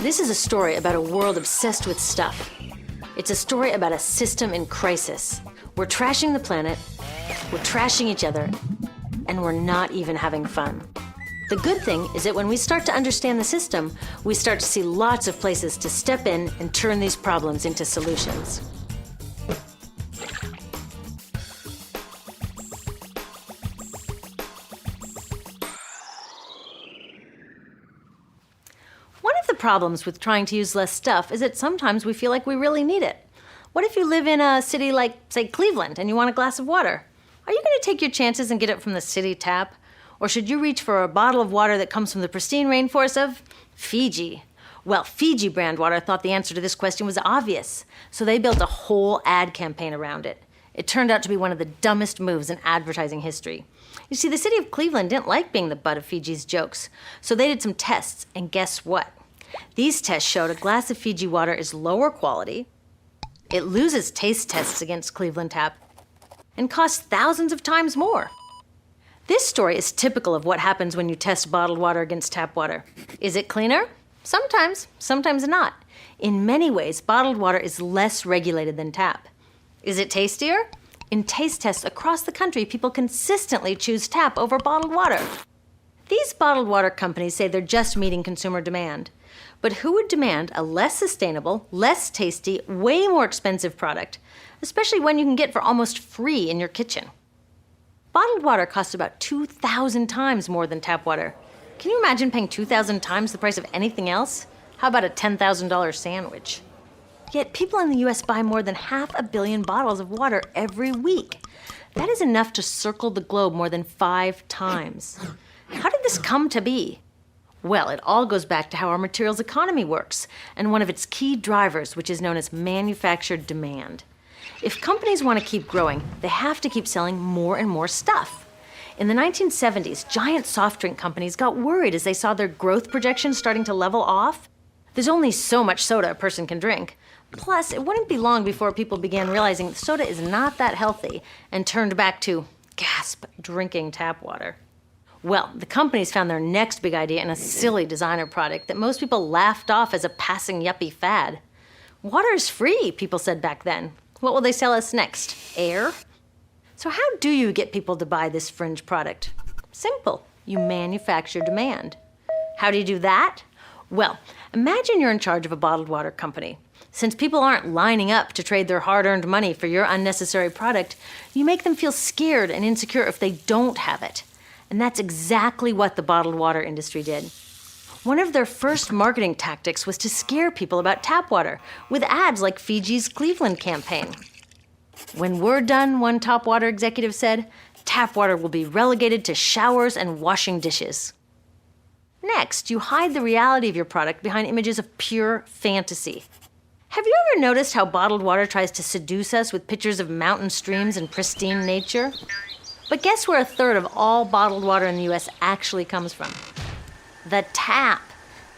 This is a story about a world obsessed with stuff. It's a story about a system in crisis. We're trashing the planet, we're trashing each other, and we're not even having fun. The good thing is that when we start to understand the system, we start to see lots of places to step in and turn these problems into solutions. One of the problems with trying to use less stuff is that sometimes we feel like we really need it. What if you live in a city like, say, Cleveland, and you want a glass of water? Are you going to take your chances and get it from the city tap? Or should you reach for a bottle of water that comes from the pristine rainforest of Fiji? Well, Fiji brand water thought the answer to this question was obvious, so they built a whole ad campaign around it. It turned out to be one of the dumbest moves in advertising history. You see, the city of Cleveland didn't like being the butt of Fiji's jokes, so they did some tests, and guess what? These tests showed a glass of Fiji water is lower quality, it loses taste tests against Cleveland Tap, and costs thousands of times more. This story is typical of what happens when you test bottled water against tap water. Is it cleaner? Sometimes, sometimes not. In many ways, bottled water is less regulated than tap. Is it tastier? In taste tests across the country, people consistently choose tap over bottled water. These bottled water companies say they're just meeting consumer demand. But who would demand a less sustainable, less tasty, way more expensive product, especially one you can get for almost free in your kitchen? Bottled water costs about 2,000 times more than tap water. Can you imagine paying 2,000 times the price of anything else? How about a $10,000 sandwich? Yet people in the US buy more than 500 million bottles of water every week. That is enough to circle the globe more than 5 times. How did this come to be? Well, it all goes back to how our materials economy works, and one of its key drivers, which is known as manufactured demand. If companies want to keep growing, they have to keep selling more and more stuff. In the 1970s, giant soft drink companies got worried as they saw their growth projections starting to level off. There's only so much soda a person can drink. Plus, it wouldn't be long before people began realizing that soda is not that healthy and turned back to, gasp, drinking tap water. Well, the companies found their next big idea in a silly designer product that most people laughed off as a passing yuppie fad. Water is free, people said back then. What will they sell us next? Air? So how do you get people to buy this fringe product? Simple. You manufacture demand. How do you do that? Well, imagine you're in charge of a bottled water company. Since people aren't lining up to trade their hard-earned money for your unnecessary product, you make them feel scared and insecure if they don't have it. And that's exactly what the bottled water industry did. One of their first marketing tactics was to scare people about tap water with ads like Fiji's Cleveland campaign. When we're done, one top water executive said, tap water will be relegated to showers and washing dishes. Next, you hide the reality of your product behind images of pure fantasy. Have you ever noticed how bottled water tries to seduce us with pictures of mountain streams and pristine nature? But guess where 1/3 of all bottled water in the US actually comes from? The tap.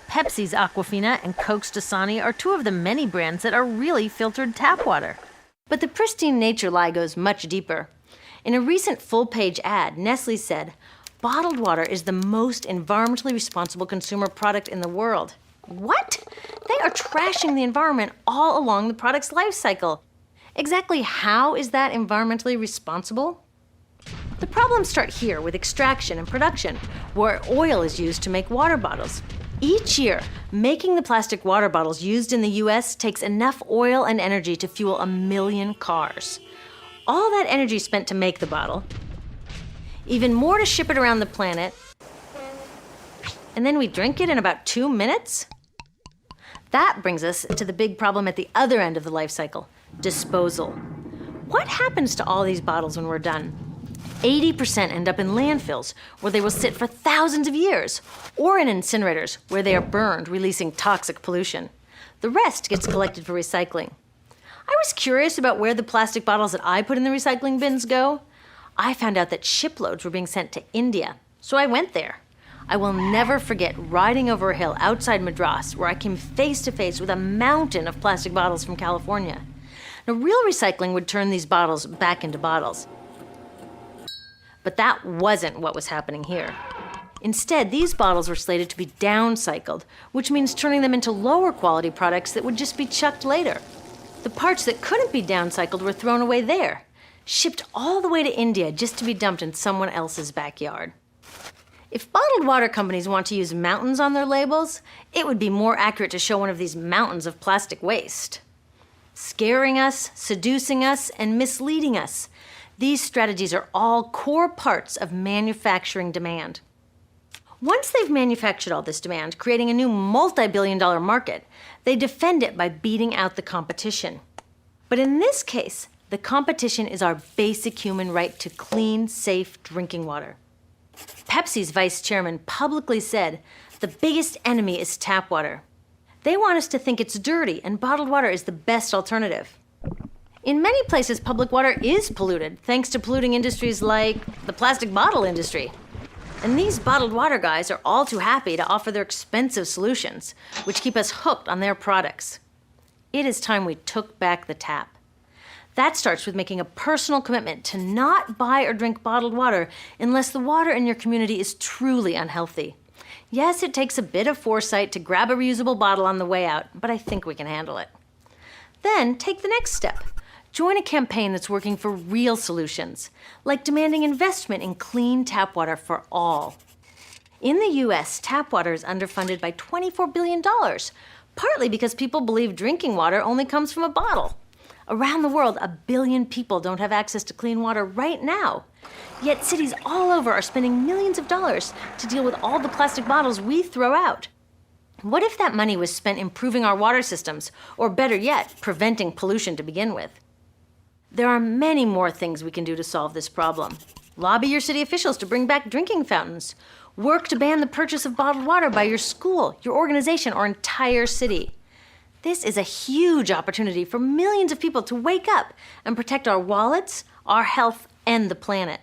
Pepsi's Aquafina and Coke's Dasani are 2 of the many brands that are really filtered tap water. But the pristine nature lie goes much deeper. In a recent full-page ad, Nestle said, bottled water is the most environmentally responsible consumer product in the world. What? They are trashing the environment all along the product's life cycle. Exactly how is that environmentally responsible? The problems start here with extraction and production, where oil is used to make water bottles. Each year, making the plastic water bottles used in the US takes enough oil and energy to fuel 1 million cars. All that energy spent to make the bottle, even more to ship it around the planet, and then we drink it in about 2 minutes? That brings us to the big problem at the other end of the life cycle, disposal. What happens to all these bottles when we're done? 80% end up in landfills, where they will sit for thousands of years, or in incinerators, where they are burned, releasing toxic pollution. The rest gets collected for recycling. I was curious about where the plastic bottles that I put in the recycling bins go. I found out that shiploads were being sent to India, so I went there. I will never forget riding over a hill outside Madras, where I came face to face with a mountain of plastic bottles from California. Now, real recycling would turn these bottles back into bottles. But that wasn't what was happening here. Instead, these bottles were slated to be downcycled, which means turning them into lower quality products that would just be chucked later. The parts that couldn't be downcycled were thrown away there, shipped all the way to India just to be dumped in someone else's backyard. If bottled water companies want to use mountains on their labels, it would be more accurate to show one of these mountains of plastic waste. Scaring us, seducing us, and misleading us. These strategies are all core parts of manufacturing demand. Once they've manufactured all this demand, creating a new multi-billion-dollar market, they defend it by beating out the competition. But in this case, the competition is our basic human right to clean, safe drinking water. Pepsi's vice chairman publicly said, "The biggest enemy is tap water." They want us to think it's dirty and bottled water is the best alternative. In many places, public water is polluted, thanks to polluting industries like the plastic bottle industry. And these bottled water guys are all too happy to offer their expensive solutions, which keep us hooked on their products. It is time we took back the tap. That starts with making a personal commitment to not buy or drink bottled water unless the water in your community is truly unhealthy. Yes, it takes a bit of foresight to grab a reusable bottle on the way out, but I think we can handle it. Then take the next step. Join a campaign that's working for real solutions, like demanding investment in clean tap water for all. In the US, tap water is underfunded by $24 billion, partly because people believe drinking water only comes from a bottle. Around the world, 1 billion people don't have access to clean water right now. Yet cities all over are spending millions of dollars to deal with all the plastic bottles we throw out. What if that money was spent improving our water systems, or better yet, preventing pollution to begin with? There are many more things we can do to solve this problem. Lobby your city officials to bring back drinking fountains. Work to ban the purchase of bottled water by your school, your organization, or entire city. This is a huge opportunity for millions of people to wake up and protect our wallets, our health, and the planet.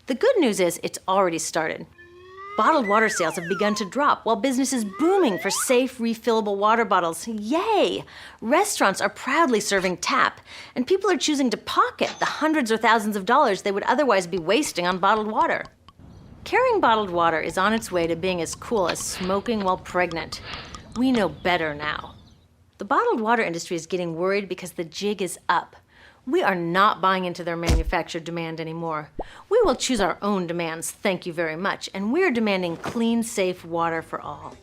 The good news is it's already started. Bottled water sales have begun to drop while business is booming for safe, refillable water bottles. Yay! Restaurants are proudly serving tap, and people are choosing to pocket the hundreds or thousands of dollars they would otherwise be wasting on bottled water. Carrying bottled water is on its way to being as cool as smoking while pregnant. We know better now. The bottled water industry is getting worried because the jig is up. We are not buying into their manufactured demand anymore. We will choose our own demands, thank you very much, and we're demanding clean, safe water for all.